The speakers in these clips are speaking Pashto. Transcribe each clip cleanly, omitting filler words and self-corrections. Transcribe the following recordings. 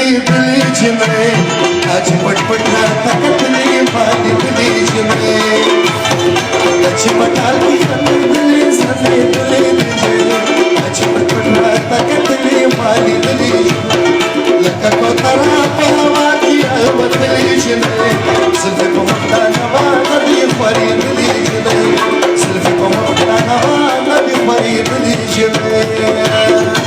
دلی جنې چې پټ پټ راته کتلې باندې دلی جنې چې پټال کې خندلې زړې دلی جنې چې پټ پټ راته کتلې باندې دلی لکه کوتره په هوا کې الوتلې جنې زلفې په مخ دا نوا ندي خورې دلی جنې زلفې په مخ دا نوا ندي خورې دلی جنې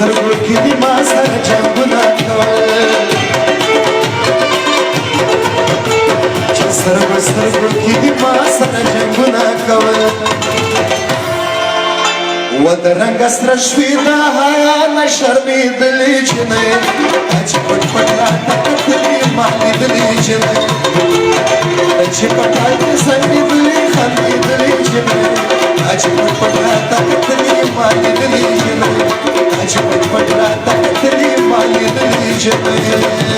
سترګو کې دې ما سره جنګونه کول چې سترګو کې دې ما سره جنګونه کول و د رنګ سره شوې د حیا نه شرمېدلې جنې چې پټ پټ راته کتلې ما لیدلې جنې چې پټال کې سنګېدلې خندېدلې جنې چې پټ پټ راته کتلې ما لیدلې جنې چې پټ پټ راته کتلې ما لیدلې جنې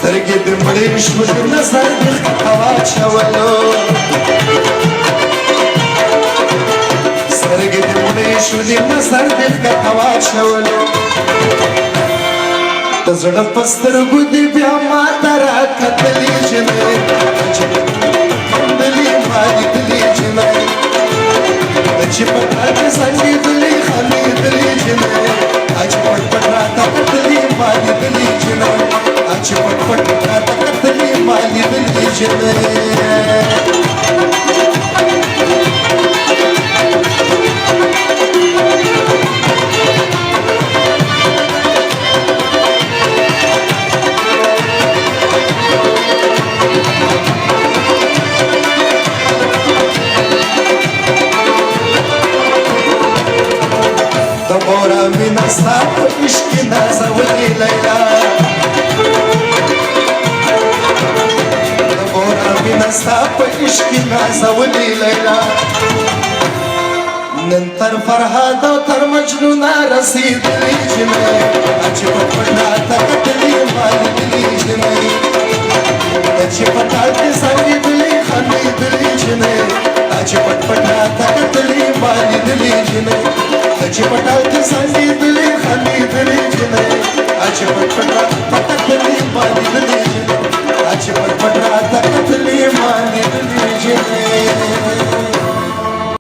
سترګې دې مړې شوې نظر دې ښکته واچولو سترګې دې مړې شوې نظر دې ښکته واچولو د زړه په سترګو دې بیا ماته راکتلې جنې چې خندلې ما لیدلې جنې چې په تا کې سنګېدلې خندېدلې جنې چې پټ پټ راته کتلې ما لیدلې جنې چې پټ پټ راته کتلې ما لیدلې جنې د مورا مینه ستا په عشق کې نازولې لیلا ستا په عشق کې نازولې لیلا نن تر فرهاد او تر مجنون رسېدلې جنې چې پټ پټ راته کتلې ما لیدلې جنې چې پټال کې سنګېدلې خندېدلې جنې چې پټ پټ راته کتلې ما لیدلې جنې چې پټال کې